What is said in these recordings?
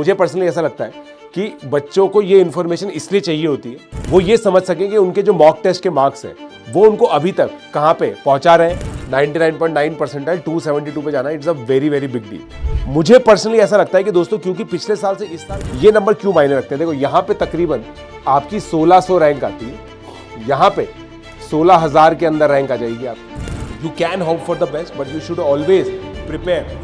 मुझे पर्सनली ऐसा लगता है कि बच्चों को ये इन्फॉर्मेशन इसलिए चाहिए होती है, वो ये समझ सकें कि उनके जो मॉक टेस्ट के मार्क्स हैं वो उनको अभी तक कहाँ पे पहुंचा रहे हैं। 99.9 परसेंटाइल 272 पे जाना, it's a very very big deal. मुझे पर्सनली ऐसा लगता है कि दोस्तों, क्योंकि पिछले साल से इस साल ये नंबर क्यों मायने रखते हैं। देखो यहाँ पे तकरीबन आपकी 1600 रैंक आती है, यहाँ पे 16,000 के अंदर रैंक आ जाएगी आप। You can hope for the best but you should always prepare.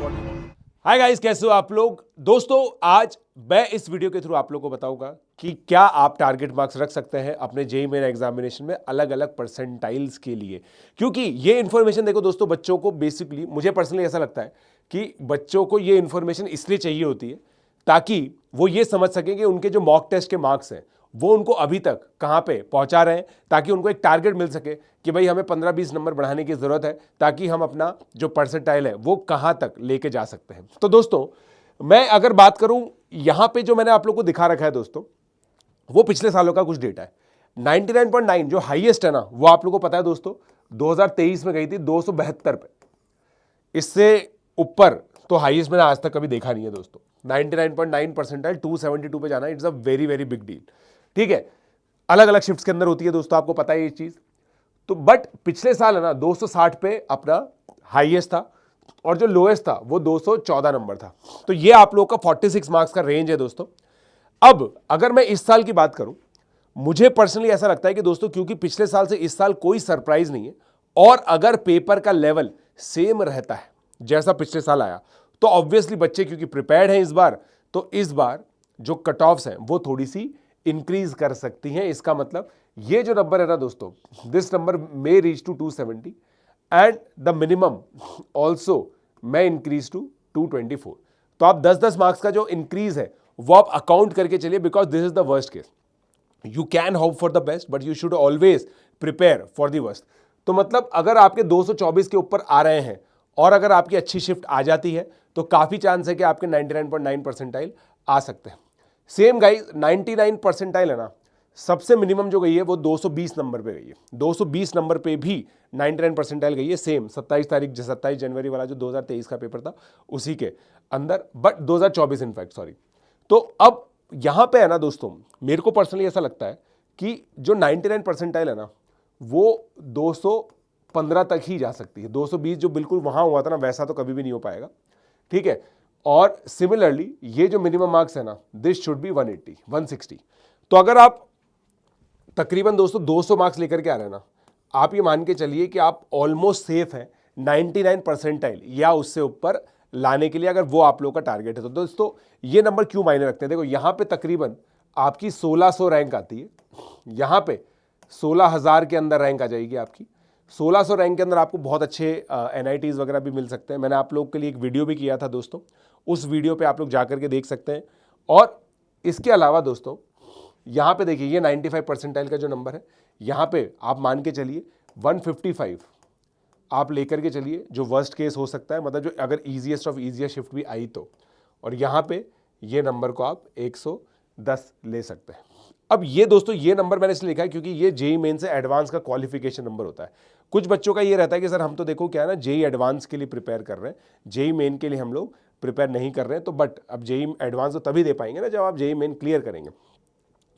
Hi guys, कैसे हो आप लोग। दोस्तों, आज मैं इस वीडियो के थ्रू आप लोगों को बताऊंगा कि क्या आप टारगेट मार्क्स रख सकते हैं अपने जेईई मेन एग्जामिनेशन में अलग अलग परसेंटाइल्स के लिए। क्योंकि ये इन्फॉर्मेशन देखो दोस्तों, बच्चों को बेसिकली, मुझे पर्सनली ऐसा लगता है कि बच्चों को ये इन्फॉर्मेशन इसलिए चाहिए होती है ताकि वो ये समझ सकें कि उनके जो मॉक टेस्ट के मार्क्स हैं वो उनको अभी तक कहाँ पे पहुंचा रहे हैं, ताकि उनको एक टारगेट मिल सके कि भाई हमें 15-20 नंबर बढ़ाने की जरूरत है ताकि हम अपना जो परसेंटाइल है वो कहाँ तक लेके जा सकते हैं। तो दोस्तों, मैं अगर बात करूं, यहां पे जो मैंने आप लोग को दिखा रखा है दोस्तों, वो पिछले सालों का कुछ डेटा है। 99.9 जो हाईएस्ट है ना, वो आप लोग को पता है दोस्तों 2023 में गई थी 272 पे। इससे ऊपर तो हाईएस्ट मैंने आज तक कभी देखा नहीं है दोस्तों। 99.9 परसेंटाइल 272 पे जाना, it's a very very big deal. ठीक है, अलग अलग शिफ्ट्स के अंदर होती है दोस्तों, आपको पता है ये चीज। तो बट पिछले साल है ना 260 पे अपना हाईएस्ट था और जो लोएस्ट था वो 214 नंबर था। तो ये आप लोग का 46 मार्क्स का रेंज है दोस्तों। अब अगर मैं इस साल की बात करूं, मुझे पर्सनली ऐसा लगता है कि दोस्तों, क्योंकि पिछले साल से इस साल कोई सरप्राइज नहीं है और अगर पेपर का लेवल सेम रहता है जैसा पिछले साल आया, तो ऑब्वियसली बच्चे क्योंकि प्रिपेयर्ड हैं इस बार, तो इस बार जो कट ऑफ्स हैं वो थोड़ी सी इंक्रीज कर सकती हैं। इसका मतलब ये जो नंबर है ना दोस्तों, this number may reach to 270 and the minimum also may increase to 224। तो आप 10-10 मार्क्स का जो इंक्रीज है वो आप अकाउंट करके चलिए, because this is the worst case. You can hope for the best but you should always prepare for the worst. तो मतलब अगर आपके 224 के ऊपर आ रहे हैं और अगर आपकी अच्छी शिफ्ट आ जाती है तो काफी चांस है कि आपके 99.9 परसेंटाइल आ सकते हैं। सेम गाइस, 99 परसेंटाइल है ना, सबसे मिनिमम जो गई है वो 220 नंबर पे गई है। 220 नंबर पे भी 99 परसेंटाइल गई है। सेम 27 जनवरी वाला जो 2023 का पेपर था उसी के अंदर, बट 2024 इनफैक्ट, सॉरी। तो अब यहां पे है ना दोस्तों, मेरे को पर्सनली ऐसा लगता है कि जो 99 परसेंटाइल है ना वो 215 तक ही जा सकती है। 220 जो बिल्कुल वहां हुआ था ना, वैसा तो कभी भी नहीं हो पाएगा। ठीक है, और सिमिलरली ये जो मिनिमम मार्क्स है ना, दिस शुड बी 180 160। तो अगर आप तकरीबन दोस्तों 200 मार्क्स लेकर के आ रहे हैं ना, आप ये मान के चलिए कि आप ऑलमोस्ट सेफ है 99 परसेंटाइल या उससे ऊपर लाने के लिए, अगर वो आप लोग का टारगेट है। तो दोस्तों, ये नंबर क्यों मायने रखते हैं। देखो यहाँ पे तकरीबन आपकी 1600 रैंक आती है, यहाँ पे 16,000 के अंदर रैंक आ जाएगी आपकी। 1600 रैंक के अंदर आपको बहुत अच्छे NITs वगैरह भी मिल सकते हैं। मैंने आप लोग के लिए एक वीडियो भी किया था दोस्तों, उस वीडियो पे आप लोग जाकर के देख सकते हैं। और इसके अलावा दोस्तों, यहाँ पे देखिए ये 95 परसेंटाइल का जो नंबर है, यहाँ पे आप मान के चलिए 155 आप लेकर के चलिए, जो वर्स्ट केस हो सकता है, मतलब जो अगर ईजीएस्ट ऑफ ईजिएस्ट शिफ्ट भी आई तो। और यहाँ पे ये नंबर को आप 110 ले सकते हैं। अब ये दोस्तों, ये नंबर मैंने इसलिए लिखा है क्योंकि ये जेईई मेन से एडवांस का क्वालिफिकेशन नंबर होता है। कुछ बच्चों का ये रहता है कि सर हम तो देखो क्या है ना, जेईई एडवांस के लिए प्रिपेयर कर रहे हैं, जेईई मेन के लिए हम लोग प्रिपेयर नहीं कर रहे हैं। तो बट अब जेईई एडवांस तो तभी दे पाएंगे ना जब आप जेईई मेन क्लियर करेंगे।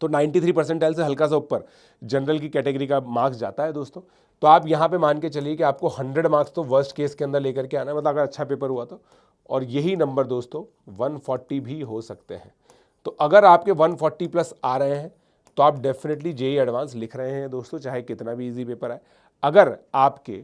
तो 93 परसेंटाइल से हल्का सा ऊपर जनरल की कैटेगरी का मार्क्स जाता है दोस्तों। तो आप यहाँ पे मान के चलिए कि आपको 100 मार्क्स तो वर्स्ट केस के अंदर लेकर के आना है, मतलब अगर अच्छा पेपर हुआ तो। और यही नंबर दोस्तों 140 भी हो सकते हैं। तो अगर आपके 140 प्लस आ रहे हैं तो आप डेफिनेटली जेईई एडवांस लिख रहे हैं दोस्तों, चाहे कितना भी ईजी पेपर आए। अगर आपके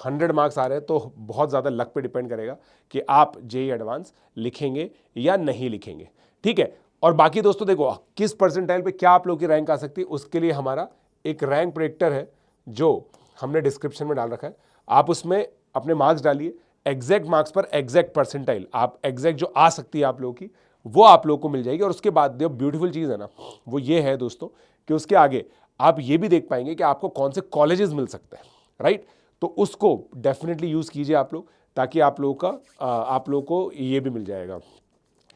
100 मार्क्स आ रहे हैं तो बहुत ज़्यादा लक पे डिपेंड करेगा कि आप जेईई एडवांस लिखेंगे या नहीं लिखेंगे। ठीक है, और बाकी दोस्तों देखो, किस परसेंटाइल पे क्या आप लोग की रैंक आ सकती है, उसके लिए हमारा एक रैंक प्रेडिक्टर है जो हमने डिस्क्रिप्शन में डाल रखा है। आप उसमें अपने मार्क्स डालिए, एग्जैक्ट मार्क्स पर एग्जैक्ट परसेंटाइल, आप एग्जैक्ट जो आ सकती है आप लोगों की, वो आप लोग को मिल जाएगी। और उसके बाद जो ब्यूटीफुल चीज़ है ना, वो ये है दोस्तों कि उसके आगे आप ये भी देख पाएंगे कि आपको कौन से कॉलेजेस मिल सकते हैं, राइट। तो उसको डेफिनेटली यूज़ कीजिए आप लोग, ताकि आप लोगों को ये भी मिल जाएगा,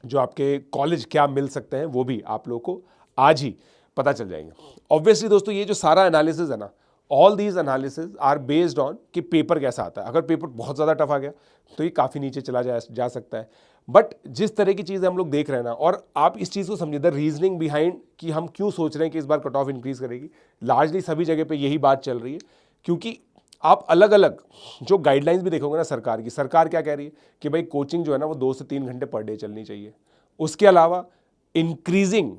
जो आपके कॉलेज क्या मिल सकते हैं वो भी आप लोगों को आज ही पता चल जाएंगे। ऑब्वियसली दोस्तों, ये जो सारा एनालिसिस है ना, all these analysis are based on कि पेपर कैसा आता है। अगर पेपर बहुत ज़्यादा टफ आ गया तो ये काफ़ी नीचे चला जा सकता है। बट जिस तरह की चीज़ें हम लोग देख रहे हैं ना, और आप इस चीज़ को समझिए, द रीजनिंग बिहाइंड कि हम क्यों सोच रहे हैं कि इस बार कट ऑफ इंक्रीज करेगी, लार्जली सभी जगह पे यही बात चल रही है। क्योंकि आप अलग अलग जो गाइडलाइंस भी देखोगे ना सरकार की, सरकार क्या कह रही है कि भाई कोचिंग जो है ना वो 2 से 3 घंटे पर डे चलनी चाहिए। उसके अलावा इंक्रीजिंग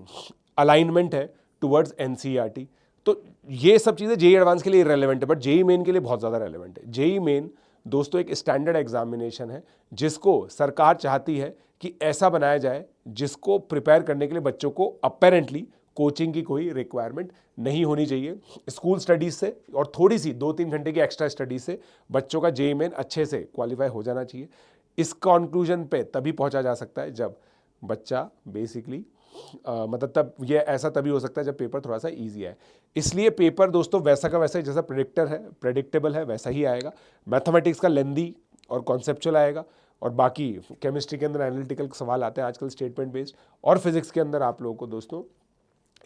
अलाइनमेंट है टुवर्ड्स एनसीईआरटी। तो ये सब चीज़ें जेई एडवांस के लिए इरेलीवेंट है, बट जेई मेन के लिए बहुत ज़्यादा रेलेवेंट है। जेई मेन दोस्तों एक स्टैंडर्ड एग्जामिनेशन है जिसको सरकार चाहती है कि ऐसा बनाया जाए जिसको प्रिपेयर करने के लिए बच्चों को अपेरेंटली कोचिंग की कोई रिक्वायरमेंट नहीं होनी चाहिए। स्कूल स्टडीज से और थोड़ी सी 2-3 घंटे की एक्स्ट्रा स्टडीज से बच्चों का जेई मेन अच्छे से क्वालिफाई हो जाना चाहिए। इस कंक्लूजन पे तभी पहुंचा जा सकता है जब बच्चा बेसिकली मतलब तब ये ऐसा तभी हो सकता है जब पेपर थोड़ा सा इजी है। इसलिए पेपर दोस्तों वैसा का वैसा ही जैसा प्रेडिक्टेबल है वैसा ही आएगा। मैथमेटिक्स का लेंदी और कॉन्सेप्चुअल आएगा, और बाकी केमिस्ट्री के अंदर एनालिटिकल सवाल आते हैं आजकल स्टेटमेंट बेस्ड, और फिजिक्स के अंदर आप लोगों को दोस्तों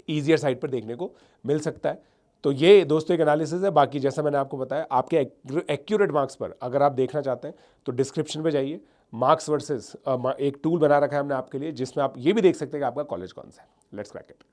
ईजियर साइड पर देखने को मिल सकता है। तो ये दोस्तों एक एनालिसिस है। बाकी जैसा मैंने आपको बताया, आपके एक्यूरेट मार्क्स पर अगर आप देखना चाहते हैं तो डिस्क्रिप्शन पे जाइए, मार्क्स वर्सेस एक टूल बना रखा है हमने आपके लिए जिसमें आप ये भी देख सकते हैं कि आपका कॉलेज कौन सा है। Let's crack it.